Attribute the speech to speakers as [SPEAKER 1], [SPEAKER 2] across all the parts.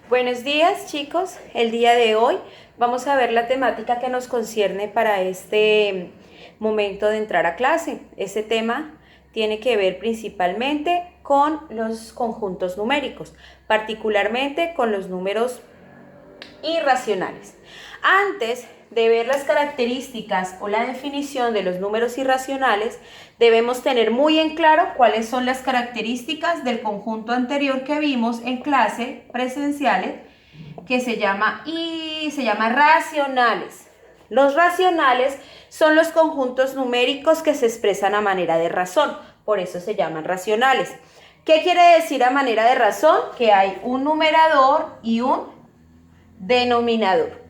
[SPEAKER 1] Buenos días, chicos. El día de hoy vamos a ver la temática que nos concierne para este momento de entrar a clase. Ese tema tiene que ver principalmente con los conjuntos numéricos, particularmente con los números irracionales. Antes de ver las características o la definición de los números irracionales, debemos tener muy en claro cuáles son las características del conjunto anterior que vimos en clase presenciales, que se llama racionales. Los racionales son los conjuntos numéricos que se expresan a manera de razón, por eso se llaman racionales. ¿Qué quiere decir a manera de razón? Que hay un numerador y un denominador.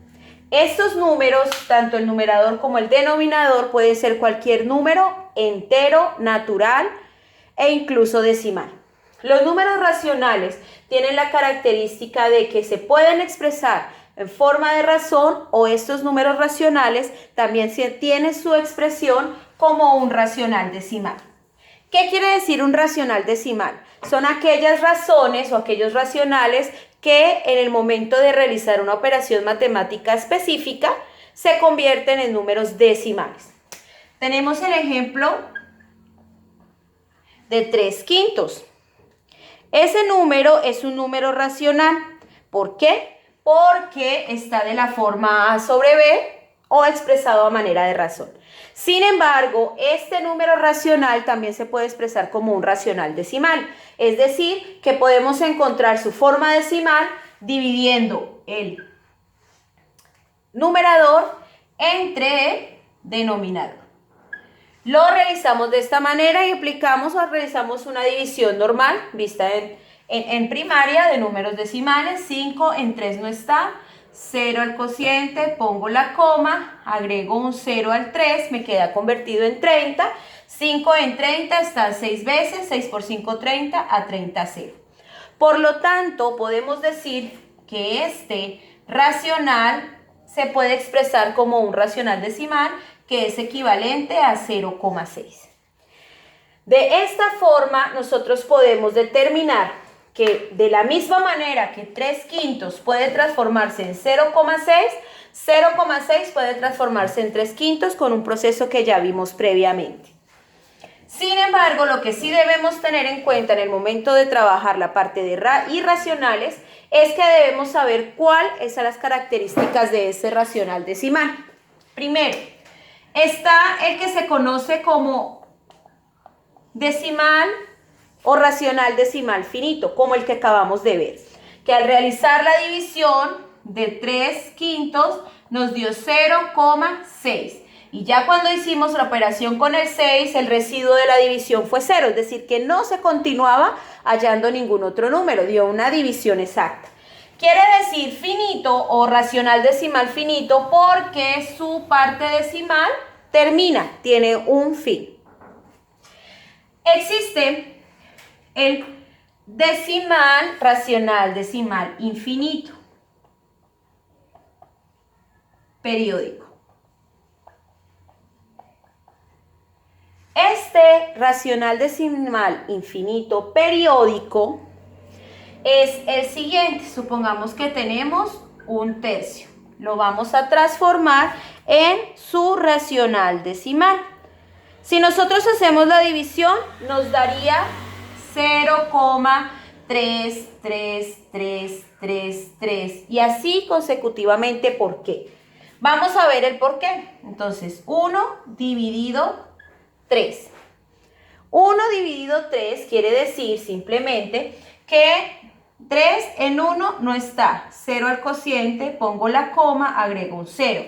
[SPEAKER 1] Estos números, tanto el numerador como el denominador, puede ser cualquier número entero, natural e incluso decimal. Los números racionales tienen la característica de que se pueden expresar en forma de razón, o estos números racionales también tienen su expresión como un racional decimal. ¿Qué quiere decir un racional decimal? Son aquellas razones o aquellos racionales que en el momento de realizar una operación matemática específica se convierten en números decimales. Tenemos el ejemplo de 3/5. Ese número es un número racional. ¿Por qué? Porque está de la forma A sobre B o expresado a manera de razón. Sin embargo, este número racional también se puede expresar como un racional decimal. Es decir, que podemos encontrar su forma decimal dividiendo el numerador entre el denominador. Lo realizamos de esta manera y aplicamos o realizamos una división normal vista en primaria de números decimales. 5 en 3 no está, 0 al cociente, pongo la coma, agrego un 0 al 3, me queda convertido en 30. 5 en 30 está 6 veces, 6 por 5, 30, a 30, 0. Por lo tanto, podemos decir que este racional se puede expresar como un racional decimal, que es equivalente a 0,6. De esta forma, nosotros podemos determinar que de la misma manera que 3/5 puede transformarse en 0,6, 0,6 puede transformarse en 3/5 con un proceso que ya vimos previamente. Sin embargo, lo que sí debemos tener en cuenta en el momento de trabajar la parte de irracionales es que debemos saber cuáles son las características de ese racional decimal. Primero, está el que se conoce como decimal o racional decimal finito, como el que acabamos de ver, que al realizar la división de 3/5 nos dio 0,6. Y ya cuando hicimos la operación con el 6, el residuo de la división fue 0, es decir, que no se continuaba hallando ningún otro número, dio una división exacta. Quiere decir finito o racional decimal finito porque su parte decimal termina, tiene un fin. Existe el racional decimal infinito, periódico. Este racional decimal infinito periódico es el siguiente. Supongamos que tenemos un tercio. Lo vamos a transformar en su racional decimal. Si nosotros hacemos la división, nos daría 0,33333 y así consecutivamente. ¿Por qué? Vamos a ver el por qué. Entonces, 1 dividido 3. 1 dividido 3 quiere decir simplemente que 3 en 1 no está. 0 al cociente, pongo la coma, agrego un 0.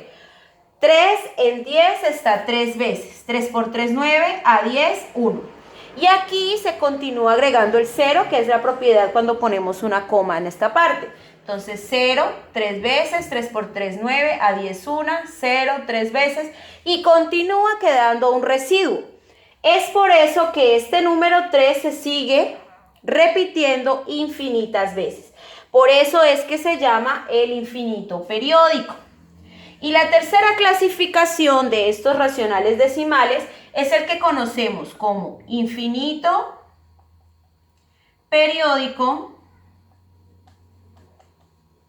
[SPEAKER 1] 3 en 10 está 3 veces. 3 por 3, 9, a 10, 1. Y aquí se continúa agregando el 0, que es la propiedad cuando ponemos una coma en esta parte. Entonces 0, 3 veces, 3 por 3, 9, a 10, 1, 0, 3 veces, y continúa quedando un residuo. Es por eso que este número 3 se sigue repitiendo infinitas veces. Por eso es que se llama el infinito periódico. Y la tercera clasificación de estos racionales decimales es el que conocemos como infinito periódico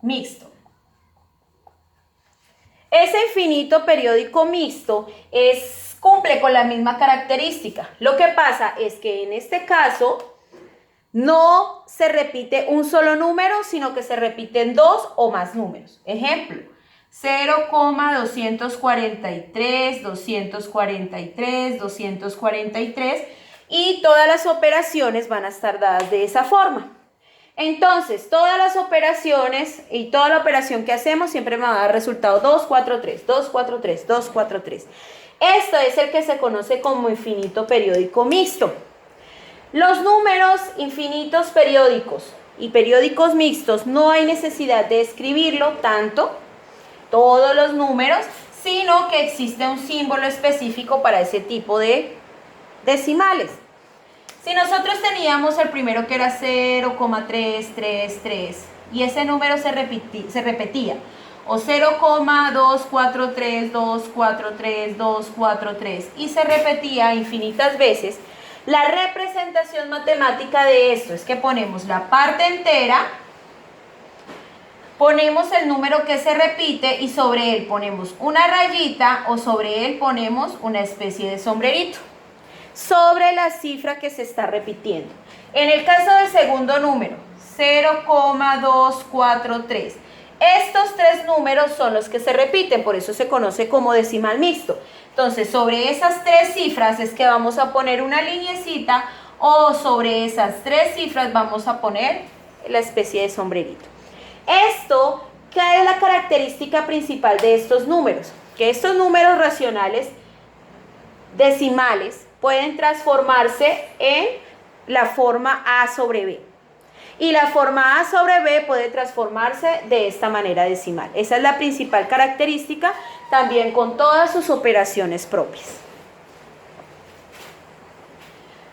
[SPEAKER 1] mixto. Ese infinito periódico mixto cumple con la misma característica. Lo que pasa es que en este caso no se repite un solo número, sino que se repiten dos o más números. Ejemplo, 0,243, 243, 243 y todas las operaciones van a estar dadas de esa forma. Entonces, todas las operaciones y toda la operación que hacemos siempre me va a dar resultado 243, 243, 243. Esto es el que se conoce como infinito periódico mixto. Los números infinitos periódicos y periódicos mixtos no hay necesidad de escribirlo tanto, todos los números, sino que existe un símbolo específico para ese tipo de decimales. Si nosotros teníamos el primero que era 0,333 y ese número se repetía, o 0,243, 243, 243 y se repetía infinitas veces, la representación matemática de esto es que ponemos la parte entera, ponemos el número que se repite y sobre él ponemos una rayita o sobre él ponemos una especie de sombrerito sobre la cifra que se está repitiendo. En el caso del segundo número, 0,243, estos tres números son los que se repiten, por eso se conoce como decimal mixto. Entonces, sobre esas tres cifras es que vamos a poner una lineecita o sobre esas tres cifras vamos a poner la especie de sombrerito. Esto, ¿qué es la característica principal de estos números? Que estos números racionales decimales pueden transformarse en la forma A sobre B. Y la forma A sobre B puede transformarse de esta manera decimal. Esa es la principal característica, también con todas sus operaciones propias.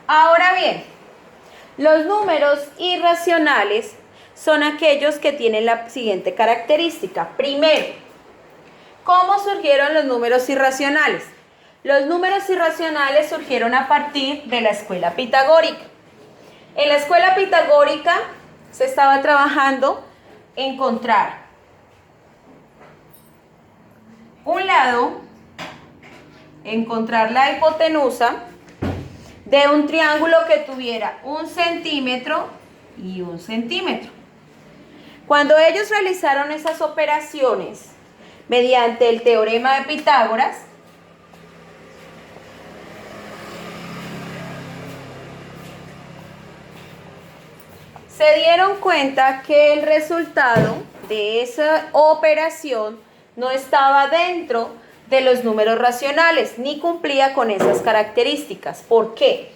[SPEAKER 1] Ahora bien, los números irracionales son aquellos que tienen la siguiente característica. Primero, ¿cómo surgieron los números irracionales? Los números irracionales surgieron a partir de la escuela pitagórica. En la escuela pitagórica se estaba trabajando en encontrar un lado, encontrar la hipotenusa de un triángulo que tuviera 1 centímetro y 1 centímetro. Cuando ellos realizaron esas operaciones mediante el teorema de Pitágoras, se dieron cuenta que el resultado de esa operación no estaba dentro de los números racionales, ni cumplía con esas características. ¿Por qué?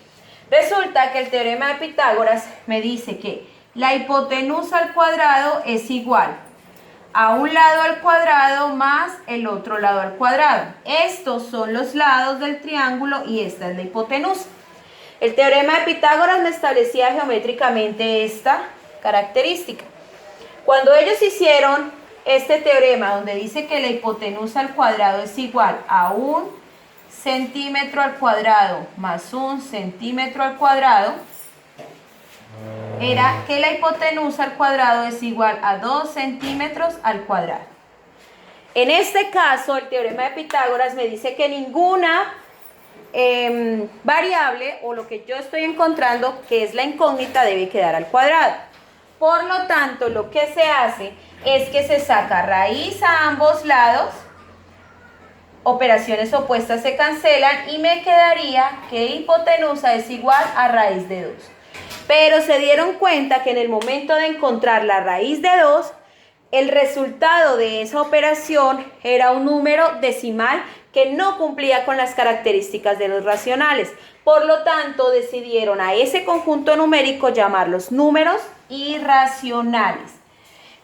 [SPEAKER 1] Resulta que el teorema de Pitágoras me dice que la hipotenusa al cuadrado es igual a un lado al cuadrado más el otro lado al cuadrado. Estos son los lados del triángulo y esta es la hipotenusa. El teorema de Pitágoras me establecía geométricamente esta característica. Cuando ellos hicieron este teorema donde dice que la hipotenusa al cuadrado es igual a 1 centímetro al cuadrado más 1 centímetro al cuadrado, era que la hipotenusa al cuadrado es igual a 2 centímetros al cuadrado. En este caso, el teorema de Pitágoras me dice que ninguna variable o lo que yo estoy encontrando, que es la incógnita, debe quedar al cuadrado. Por lo tanto, lo que se hace es que se saca raíz a ambos lados, operaciones opuestas se cancelan y me quedaría que hipotenusa es igual a raíz de 2. Pero se dieron cuenta que en el momento de encontrar la raíz de 2, el resultado de esa operación era un número decimal que no cumplía con las características de los racionales. Por lo tanto, decidieron a ese conjunto numérico llamarlos números irracionales.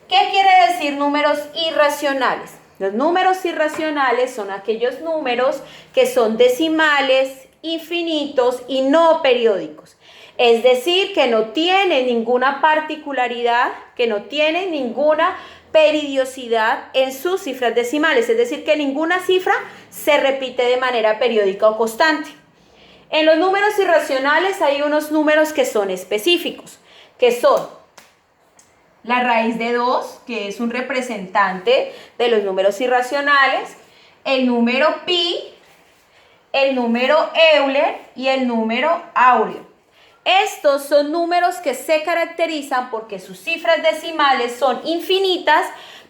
[SPEAKER 1] ¿Qué quiere decir números irracionales? Los números irracionales son aquellos números que son decimales, infinitos y no periódicos. Es decir, que no tienen ninguna particularidad, que no tienen ninguna periodicidad en sus cifras decimales, es decir, que ninguna cifra se repite de manera periódica o constante. En los números irracionales hay unos números que son específicos, que son la raíz de 2, que es un representante de los números irracionales, el número pi, el número Euler y el número áureo. Estos son números que se caracterizan porque sus cifras decimales son infinitas,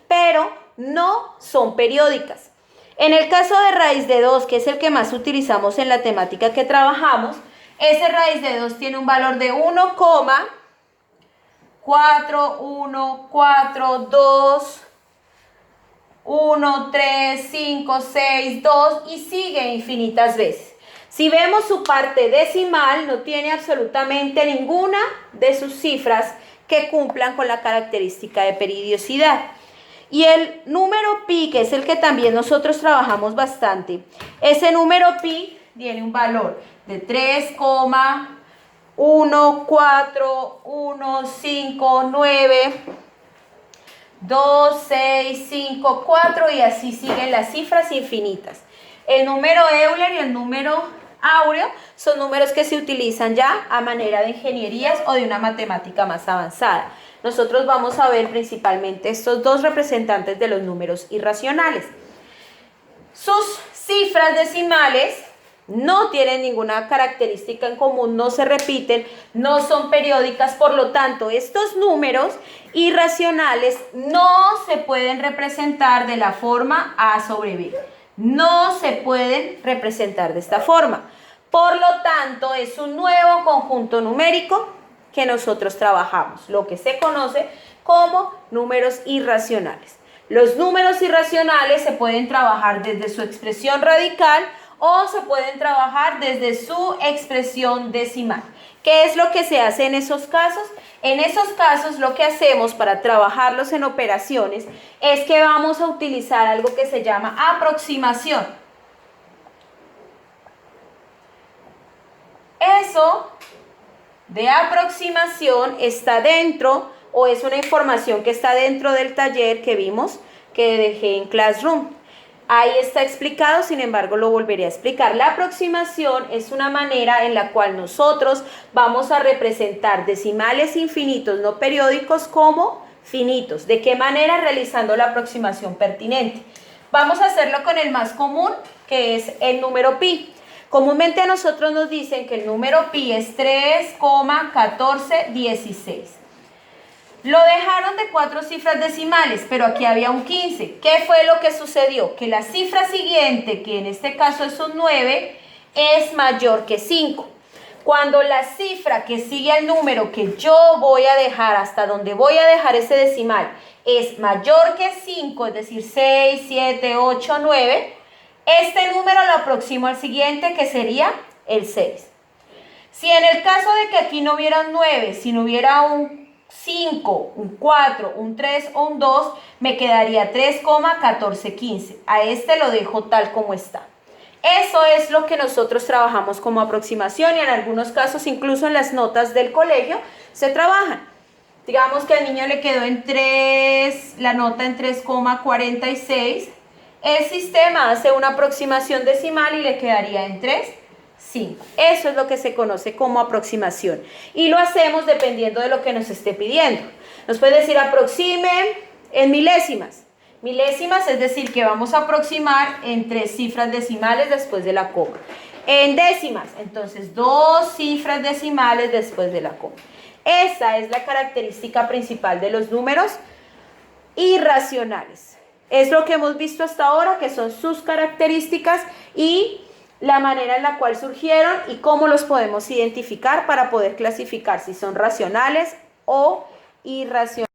[SPEAKER 1] pero no son periódicas. En el caso de raíz de 2, que es el que más utilizamos en la temática que trabajamos, ese raíz de 2 tiene un valor de 1,4142 1, 3, 5, 6, 2 y sigue infinitas veces. Si vemos su parte decimal, no tiene absolutamente ninguna de sus cifras que cumplan con la característica de periodicidad. Y el número pi, que es el que también nosotros trabajamos bastante, ese número pi tiene un valor de 3,14159 2, 6, 5, 4 y así siguen las cifras infinitas. El número Euler y el número áureo son números que se utilizan ya a manera de ingenierías o de una matemática más avanzada. Nosotros vamos a ver principalmente estos dos representantes de los números irracionales. Sus cifras decimales no tienen ninguna característica en común, no se repiten, no son periódicas, por lo tanto, estos números irracionales no se pueden representar de la forma A sobre B. No se pueden representar de esta forma. Por lo tanto, es un nuevo conjunto numérico que nosotros trabajamos, lo que se conoce como números irracionales. Los números irracionales se pueden trabajar desde su expresión radical o se pueden trabajar desde su expresión decimal. ¿Qué es lo que se hace en esos casos? En esos casos lo que hacemos para trabajarlos en operaciones es que vamos a utilizar algo que se llama aproximación. Eso de aproximación está dentro o es una información que está dentro del taller que vimos que dejé en Classroom. Ahí está explicado, sin embargo lo volveré a explicar. La aproximación es una manera en la cual nosotros vamos a representar decimales infinitos no periódicos como finitos. ¿De qué manera? Realizando la aproximación pertinente. Vamos a hacerlo con el más común, que es el número pi. Comúnmente a nosotros nos dicen que el número pi es 3,1416. Lo dejaron de 4 cifras decimales, pero aquí había un 15. ¿Qué fue lo que sucedió? Que la cifra siguiente, que en este caso es un 9, es mayor que 5. Cuando la cifra que sigue al número que yo voy a dejar, hasta donde voy a dejar ese decimal, es mayor que 5, es decir, 6, 7, 8, 9, este número lo aproximo al siguiente, que sería el 6. Si en el caso de que aquí no hubiera un 9, si no hubiera un 5, un 4, un 3 o un 2, me quedaría 3,1415. A este lo dejo tal como está. Eso es lo que nosotros trabajamos como aproximación y en algunos casos incluso en las notas del colegio se trabajan. Digamos que al niño le quedó en 3, la nota en 3,46. El sistema hace una aproximación decimal y le quedaría en 3. 5. Eso es lo que se conoce como aproximación y lo hacemos dependiendo de lo que nos esté pidiendo. Nos puede decir aproxime en milésimas. Milésimas es decir que vamos a aproximar en 3 cifras decimales después de la coma. En décimas, entonces 2 cifras decimales después de la coma. Esa es la característica principal de los números irracionales. Es lo que hemos visto hasta ahora, que son sus características y la manera en la cual surgieron y cómo los podemos identificar para poder clasificar si son racionales o irracionales.